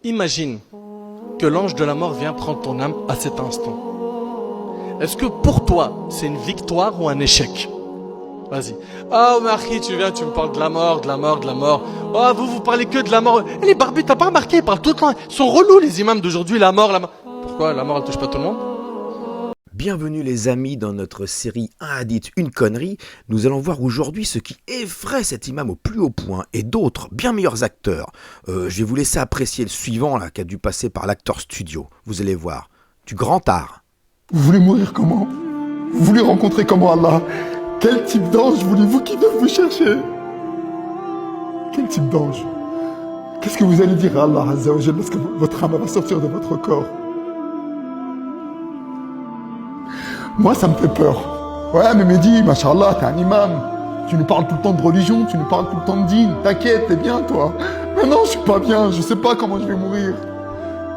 Imagine que l'ange de la mort vient prendre ton âme à cet instant. Est-ce que pour toi, c'est une victoire ou un échec? Vas-y. Ah, Marquis, tu viens, tu me parles de la mort, de la mort, de la mort. Ah, vous parlez que de la mort. Et les barbus, t'as pas remarqué, ils parlent tout le temps. Ils sont relous, les imams d'aujourd'hui, la mort, la mort. Pourquoi la mort, elle touche pas tout le monde? Bienvenue les amis dans notre série Un hadith, une connerie. Nous allons voir aujourd'hui ce qui effraie cet imam au plus haut point et d'autres bien meilleurs acteurs. Je vais vous laisser apprécier le suivant là qui a dû passer par l'acteur studio. Vous allez voir, du grand art. Vous voulez mourir comment? Vous voulez rencontrer comment Allah? Quel type d'ange voulez-vous qui vienne vous chercher? Quel type d'ange? Qu'est-ce que vous allez dire à Allah Azza wa Jalla lorsque votre âme va sortir de votre corps? Moi, ça me fait peur. Ouais, mais Mehdi, machallah, t'es un imam. Tu nous parles tout le temps de religion, tu nous parles tout le temps de dîn. T'inquiète, t'es bien, toi. Mais non, je suis pas bien, je sais pas comment je vais mourir.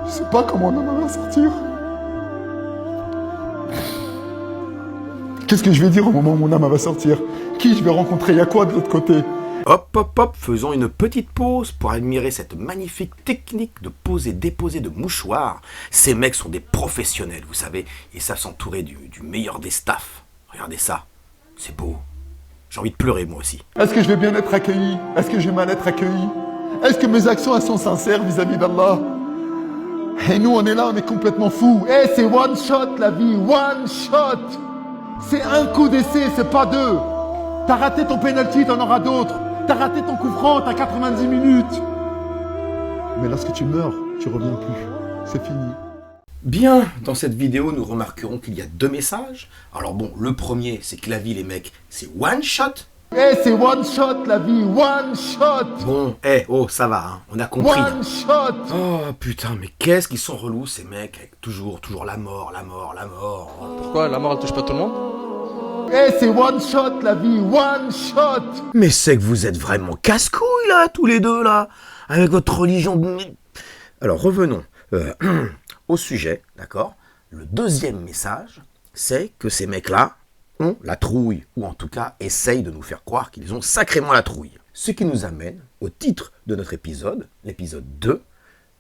Je sais pas comment on va sortir. Qu'est-ce que je vais dire au moment où mon âme va sortir? Qui je vais rencontrer? Y'a quoi de l'autre côté? Hop, faisons une petite pause pour admirer cette magnifique technique de poser-déposer de mouchoirs. Ces mecs sont des professionnels, vous savez, et savent s'entourer du meilleur des staffs. Regardez ça, c'est beau. J'ai envie de pleurer moi aussi. Est-ce que je vais bien être accueilli? Est-ce que je vais mal être accueilli? Est-ce que mes actions elles sont sincères vis-à-vis d'Allah? Et nous on est là, on est complètement fous. Eh, c'est one shot la vie, one shot. C'est un coup d'essai, c'est pas deux. T'as raté ton penalty, t'en auras d'autres. T'as raté ton coup franc, t'as 90 minutes. Mais lorsque tu meurs, tu reviens plus. C'est fini. Bien, dans cette vidéo, nous remarquerons qu'il y a deux messages. Alors bon, le premier, c'est que la vie, les mecs, c'est one shot. Eh, c'est one shot la vie, one shot. Bon, ça va, hein, on a compris. One shot. Oh putain, mais qu'est-ce qu'ils sont relous ces mecs, avec toujours la mort. Pourquoi la mort, elle touche pas tout le monde? Eh, c'est one shot la vie, one shot. Mais c'est que vous êtes vraiment casse-couilles là, tous les deux là, avec votre religion. Alors revenons au sujet, d'accord? Le deuxième message, c'est que ces mecs-là ont la trouille, ou en tout cas essayent de nous faire croire qu'ils ont sacrément la trouille. Ce qui nous amène au titre de notre épisode, l'épisode 2,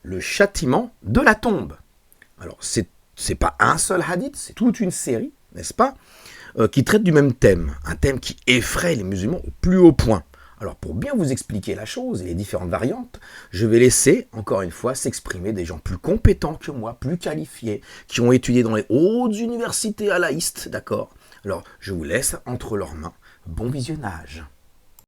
le châtiment de la tombe. Alors c'est pas un seul hadith, c'est toute une série, n'est-ce pas, qui traite du même thème, un thème qui effraie les musulmans au plus haut point. Alors pour bien vous expliquer la chose et les différentes variantes, je vais laisser encore une fois s'exprimer des gens plus compétents que moi, plus qualifiés, qui ont étudié dans les hautes universités alaïstes, d'accord? Alors je vous laisse entre leurs mains, bon visionnage.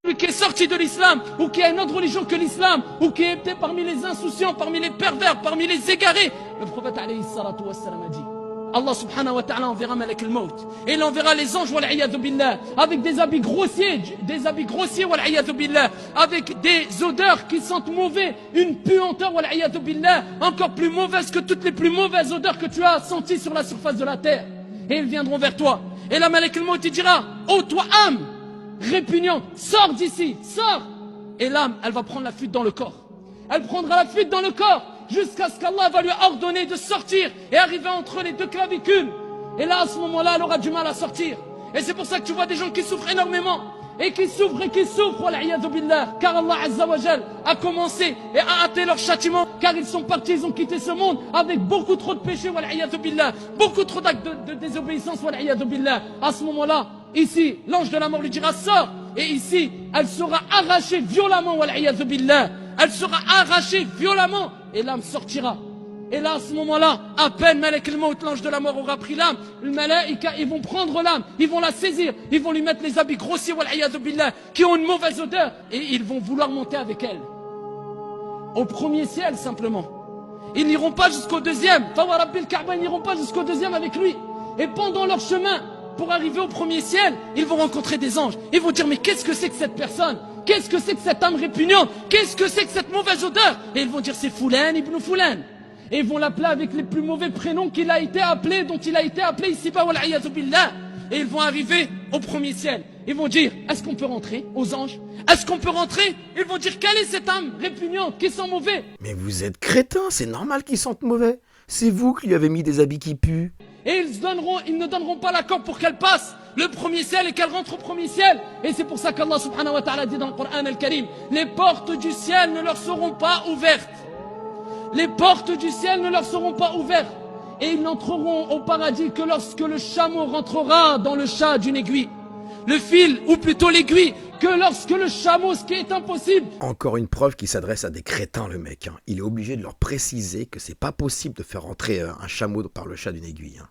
Celui qui est sorti de l'islam, ou qui a une autre religion que l'islam, ou qui était parmi les insouciants, parmi les pervers, parmi les égarés, le prophète alayhi salatu wassalam a dit, Allah subhanahu wa ta'ala enverra Malak al-Maut. Et il enverra les anges, wal'iyadhu billah, avec des habits grossiers, wal'iyadhu billah, avec des odeurs qui sentent mauvais, une puanteur, wal'iyadhu billah, encore plus mauvaise que toutes les plus mauvaises odeurs que tu as senties sur la surface de la terre. Et ils viendront vers toi. Et là, Malak al-Maut, il dira, ô toi âme répugnante, sors d'ici, sors. Et l'âme, elle va prendre la fuite dans le corps. Elle prendra la fuite dans le corps, jusqu'à ce qu'Allah va lui ordonner de sortir et arriver entre les deux clavicules. Et là, à ce moment-là, elle aura du mal à sortir. Et c'est pour ça que tu vois des gens qui souffrent énormément. Et qui souffrent, wal'iyadhu billah. Car Allah Azza wa Jal a commencé et a hâté leur châtiment. Car ils sont partis, ils ont quitté ce monde avec beaucoup trop de péchés, wal'iyadhu billah. Beaucoup trop d'actes de désobéissance, wal'iyadhu billah. À ce moment-là, ici, l'ange de la mort lui dira, sors. Et ici, elle sera arrachée violemment, wal'iyadhu billah. Elle sera arrachée violemment et l'âme sortira. Et là, à ce moment-là, à peine Malak al-Maut, l'ange de la mort, aura pris l'âme, le malaïka, ils vont prendre l'âme, ils vont la saisir, ils vont lui mettre les habits grossiers, wal'iyadhu billah, qui ont une mauvaise odeur, et ils vont vouloir monter avec elle. Au premier ciel, simplement. Ils n'iront pas jusqu'au deuxième. Fawa Rabbil Kaaba, ils n'iront pas jusqu'au deuxième avec lui. Et pendant leur chemin, pour arriver au premier ciel, ils vont rencontrer des anges. Ils vont dire, mais qu'est-ce que c'est que cette personne? Qu'est-ce que c'est que cette âme répugnante? Qu'est-ce que c'est que cette mauvaise odeur? Et ils vont dire, c'est Foulan ibn Foulan. Et ils vont l'appeler avec les plus mauvais prénoms qu'il a été appelé, dont il a été appelé ici-bas, wal'iyadhu billah. Et ils vont arriver au premier ciel. Ils vont dire, est-ce qu'on peut rentrer aux anges? Est-ce qu'on peut rentrer? Ils vont dire, quelle est cette âme répugnante qui sent mauvais? Mais vous êtes crétins, c'est normal qu'ils sentent mauvais. C'est vous qui lui avez mis des habits qui puent. Et ils ne donneront pas l'accord pour qu'elle passe le premier ciel et qu'elle rentre au premier ciel. Et c'est pour ça qu'Allah subhanahu wa ta'ala dit dans le Coran al-Karim, les portes du ciel ne leur seront pas ouvertes Les portes du ciel ne leur seront pas ouvertes. Et ils n'entreront au paradis que lorsque le chameau rentrera dans le chat d'une aiguille. Le fil, ou plutôt l'aiguille, que lorsque le chameau, ce qui est impossible. Encore une preuve qu'il s'adresse à des crétins, le mec. Hein. Il est obligé de leur préciser que c'est pas possible de faire rentrer un chameau par le chat d'une aiguille. Hein.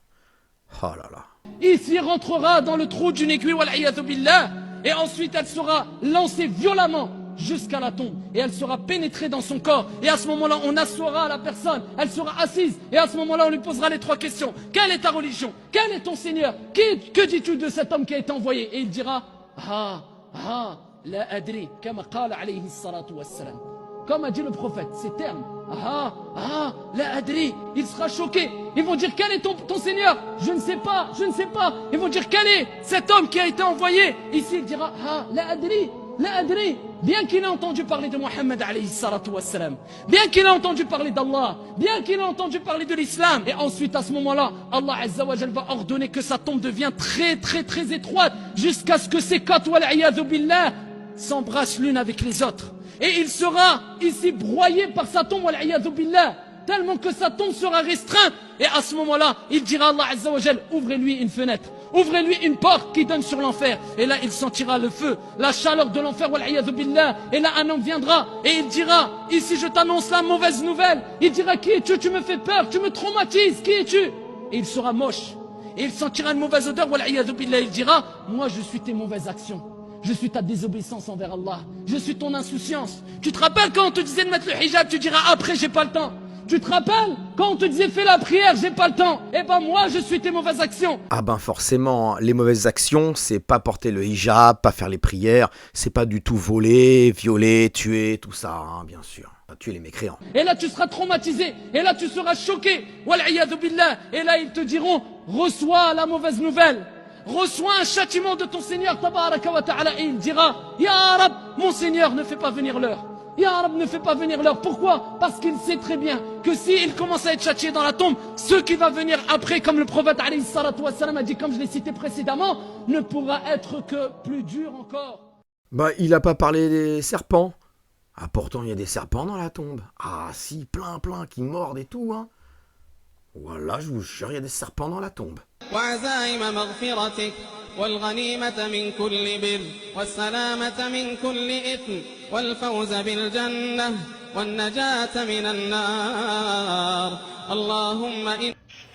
Oh là là. Ici rentrera dans le trou d'une aiguille, wal'iyadhu billah, et ensuite elle sera lancée violemment jusqu'à la tombe, et elle sera pénétrée dans son corps, et à ce moment-là on assoira la personne, elle sera assise, et à ce moment-là on lui posera les 3 questions. Quelle est ta religion? Quel est ton Seigneur? Que dis-tu de cet homme qui a été envoyé? Et il dira, la adri, kama qala alayhi salatu wassalam. Comme a dit le prophète, ces termes, la adri, il sera choqué. Ils vont dire, quel est ton Seigneur? Je ne sais pas, je ne sais pas. Ils vont dire, quel est cet homme qui a été envoyé? Ici il dira, la adri. Bien qu'il ait entendu parler de Mohammed alayhi salatu wassalam, bien qu'il ait entendu parler d'Allah, bien qu'il ait entendu parler de l'islam, et ensuite à ce moment-là, Allah Azza wa Jal va ordonner que sa tombe devienne très très très étroite, jusqu'à ce que ses côtes, wal'iyadhu billah, s'embrassent l'une avec les autres. Et il sera ici broyé par sa tombe, wal'iyadhu billah, tellement que sa tombe sera restreinte. Et à ce moment-là, il dira à Allah Azza wa Jal, ouvrez-lui une fenêtre. Ouvrez-lui une porte qui donne sur l'enfer. Et là, il sentira le feu, la chaleur de l'enfer, wal'iyadhu billah. Et là, un homme viendra et il dira, ici je t'annonce la mauvaise nouvelle. Il dira, qui es-tu? Tu me fais peur, tu me traumatises, qui es-tu? Et il sera moche. Et il sentira une mauvaise odeur, wal'iyadhu billah. Il dira, moi je suis tes mauvaises actions. Je suis ta désobéissance envers Allah. Je suis ton insouciance. Tu te rappelles quand on te disait de mettre le hijab, tu diras, après j'ai pas le temps. Tu te rappelles quand on te disait fais la prière, j'ai pas le temps. Eh ben moi je suis tes mauvaises actions. Ah ben forcément, les mauvaises actions, c'est pas porter le hijab, pas faire les prières, c'est pas du tout voler, violer, tuer, tout ça, hein, bien sûr. Tuer les mécréants. Et là tu seras traumatisé, et là tu seras choqué. Wal'iyadhu billah. Et là ils te diront, reçois la mauvaise nouvelle. Reçois un châtiment de ton Seigneur, tabaraka wa ta'ala. Et il dira, Ya Rab, mon Seigneur, ne fais pas venir l'heure. Ya Rab, ne fais pas venir l'heure. Pourquoi? Parce qu'il sait très bien que s'il commence à être châtié dans la tombe, ce qui va venir après, comme le prophète alayhi salatu wassalam a dit, comme je l'ai cité précédemment, ne pourra être que plus dur encore. Bah, il a pas parlé des serpents. Ah, pourtant, il y a des serpents dans la tombe. Ah, si, plein, qui mordent et tout, hein. Voilà, je vous jure, il y a des serpents dans la tombe. وعزائم مغفرتك والغنيمة من كل بر والسلامة من كل إثم والفوز بالجنة والنجاة من النار اللهم إن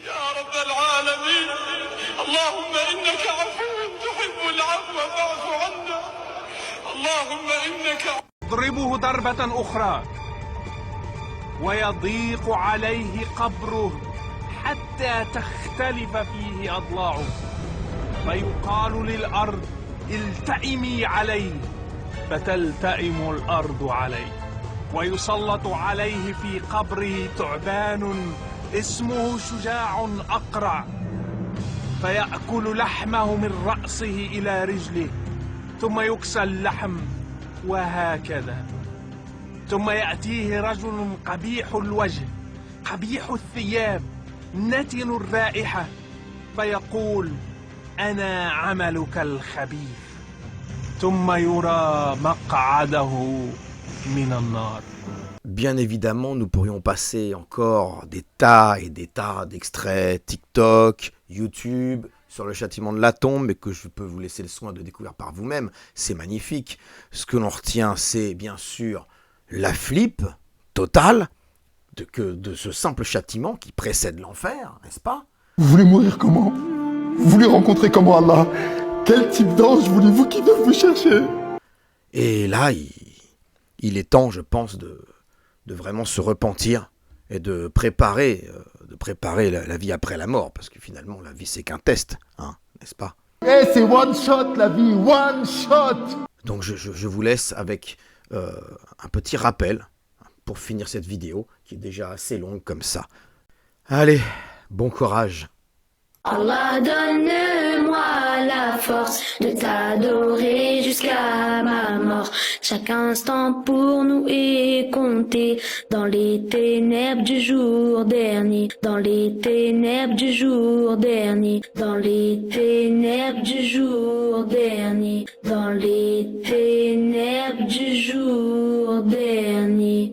يا رب العالمين اللهم إنك عفو تحب العفو فاعف عنا اللهم إنك اضربه ضربة أخرى ويضيق عليه قبره حتى تختلف فيه أضلاعه فيقال للأرض التئمي عليه فتلتئم الأرض عليه ويسلط عليه في قبره تعبان اسمه شجاع أقرع فيأكل لحمه من رأسه إلى رجله ثم يكسى اللحم وهكذا ثم يأتيه رجل قبيح الوجه قبيح الثياب نتن الرائحة فيقول أنا عملك الخبيث ثم يرى مقعده من النار. Bien évidemment, nous pourrions passer encore des tas et des tas d'extraits TikTok, YouTube, sur le châtiment de la tombe, mais que je peux vous laisser le soin de découvrir par vous-même. C'est magnifique. Ce que l'on retient, c'est bien sûr la flippe totale de ce simple châtiment qui précède l'enfer, n'est-ce pas? Vous voulez mourir comment? Vous voulez rencontrer comment Allah? Quel type d'ange voulez-vous qui vienne vous chercher? Et là, il est temps, je pense, de vraiment se repentir et de préparer la vie après la mort, parce que finalement, la vie, c'est qu'un test, hein, n'est-ce pas? Eh, c'est one shot la vie, one shot! Donc je vous laisse avec un petit rappel pour finir cette vidéo, qui est déjà assez longue comme ça. Allez, bon courage. Allah, donne-moi la force de t'adorer jusqu'à ma mort. Chaque instant pour nous est compté dans les ténèbres du jour dernier, dans les ténèbres du jour dernier, dans les ténèbres du jour dernier, dans les ténèbres du jour dernier.